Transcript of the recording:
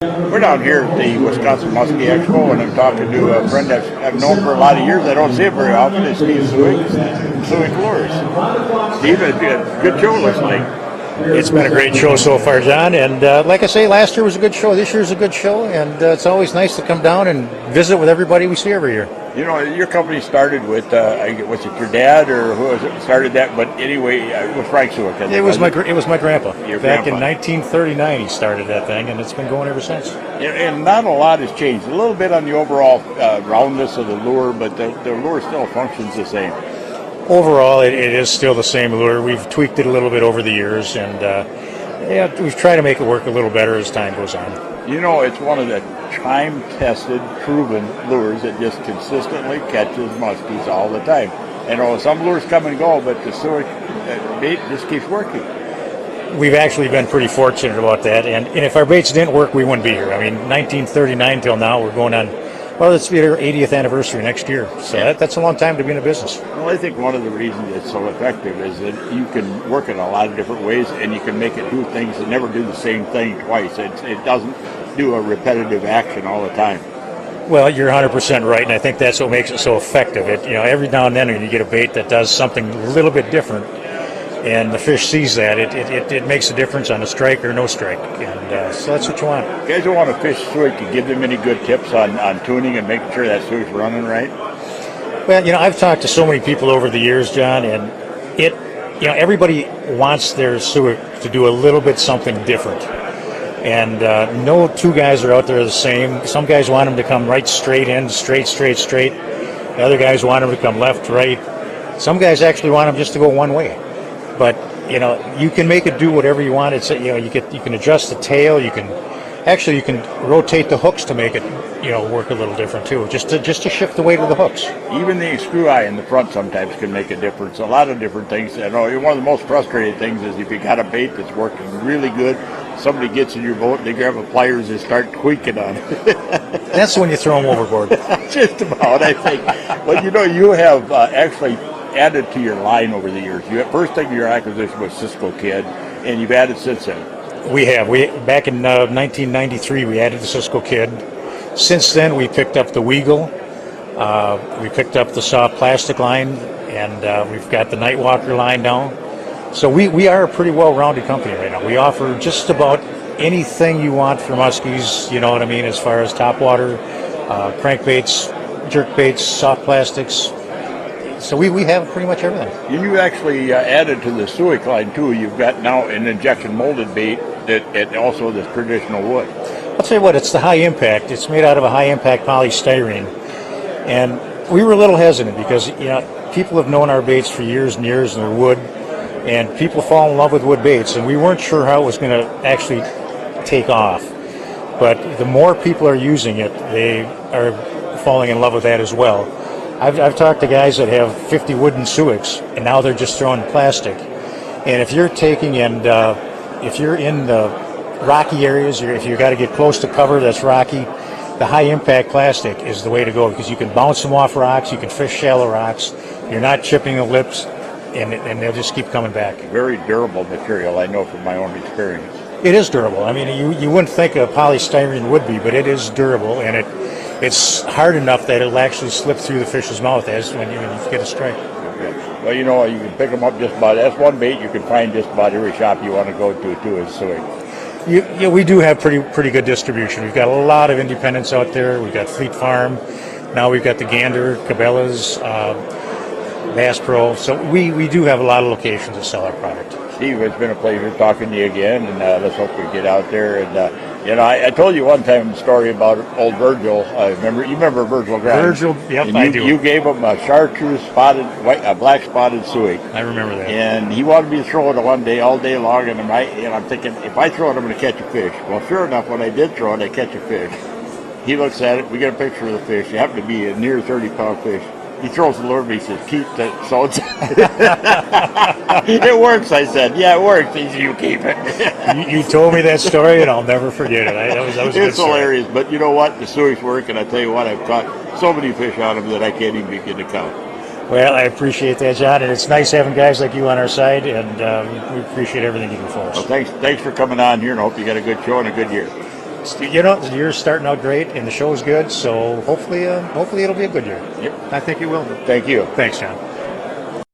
We're down here at the Wisconsin Musky Expo, and I'm talking to a friend that I've known for a lot of years. I don't see him very often. It's Steve Suick, Suick Lures. Steve, it's a good show, looks like. It's been a great show so far, John. And like I say, last year was a good show. This year's a good show, and it's always nice to come down and visit with everybody we see every year. You know, your company started with, was it your dad or who was it started that? But anyway, with Frank Suick. It was my grandpa. Your Back grandpa. in 1939, he started that thing, and it's been going ever since. And not a lot has changed. A little bit on the overall roundness of the lure, but the lure still functions the same. Overall, it is still the same lure. We've tweaked it a little bit over the years, and we've tried to make it work a little better as time goes on. You know, it's one of the time-tested, proven lures that just consistently catches muskies all the time. You know, some lures come and go, but the Suick bait just keeps working. We've actually been pretty fortunate about that, and if our baits didn't work, we wouldn't be here. I mean, 1939 till now, we're going on, well, it's our 80th anniversary next year, so that's a long time to be in a business. Well, I think one of the reasons it's so effective is that you can work it a lot of different ways, and you can make it do things and never do the same thing twice. It doesn't do a repetitive action all the time. Well, you're 100% right, and I think that's what makes it so effective. Every now and then when you get a bait that does something a little bit different, and the fish sees that, it makes a difference on a strike or no strike, and so that's what you want. You guys don't want to fish Suick. You give them any good tips on tuning and making sure that Suick's running right? Well, I've talked to so many people over the years, John, and everybody wants their Suick to do a little bit something different. And no two guys are out there the same. Some guys want them to come right straight in, straight. The other guys want them to come left, right. Some guys actually want them just to go one way. But you can make it do whatever you want. It's you can adjust the tail. You can rotate the hooks to make it work a little different too. Just to shift the weight of the hooks. Even the screw eye in the front sometimes can make a difference. A lot of different things. I know one of the most frustrating things is if you got a bait that's working really good, somebody gets in your boat, they grab the pliers and start tweaking on it. That's when you throw them overboard. Just about, I think. But you have actually added to your line over the years. First thing your acquisition was Cisco Kid, and you've added since then. We have. Back in 1993, we added the Cisco Kid. Since then, we picked up the Weagle. We picked up the soft plastic line, and we've got the Nightwalker line now. So we are a pretty well-rounded company right now. We offer just about anything you want for muskies, you know what I mean, as far as topwater, crankbaits, jerkbaits, soft plastics. So we have pretty much everything. You actually added to the Suick line, too. You've got now an injection molded bait and also the traditional wood. I'll tell you what, it's the high impact. It's made out of a high impact polystyrene. And we were a little hesitant because, people have known our baits for years and years, and they're wood. And people fall in love with wood baits, and we weren't sure how it was going to actually take off. But the more people are using it, they are falling in love with that as well. I've talked to guys that have 50 wooden Suicks, and now they're just throwing plastic. And if you're if you're in the rocky areas, if you've got to get close to cover that's rocky, the high impact plastic is the way to go because you can bounce them off rocks, you can fish shallow rocks, you're not chipping the lips, and they'll just keep coming back. Very durable material, I know from my own experience. It is durable. I mean, you wouldn't think a polystyrene would be, but it is durable, and it's hard enough that it'll actually slip through the fish's mouth as when you get a strike. Okay. Well, you can pick them up just about. That's one bait you can find just about every shop you want to go to, too, is Suick. We do have pretty good distribution. We've got a lot of independents out there. We've got Fleet Farm. Now we've got the Gander, Cabela's, Bass Pro. So we do have a lot of locations to sell our product. Steve, it's been a pleasure talking to you again, and let's hope we get out there. And I told you one time a story about old Virgil. You remember Virgil Grimes? Virgil, yep, and I do. You gave him a chartreuse black spotted Suick. I remember that. And he wanted me to throw it one day, all day long, and I'm thinking, if I throw it, I'm going to catch a fish. Well, sure enough, when I did throw it, I catch a fish. He looks at it. We get a picture of the fish. It happened to be a near 30-pound fish. He throws the lure, but he says, keep that. So it works, I said. Yeah, it works. He said, you keep it. you told me that story, and I'll never forget it. That was a good story. Hilarious. But you know what? The Suick's work, and I tell you what, I've caught so many fish on them that I can't even begin to count. Well, I appreciate that, John, and it's nice having guys like you on our side, and we appreciate everything you do for us. Well, thanks for coming on here, and I hope you got a good show and a good year. You know, the year's starting out great, and the show's good. So hopefully it'll be a good year. Yep. I think you will. Thank you. Thanks, John.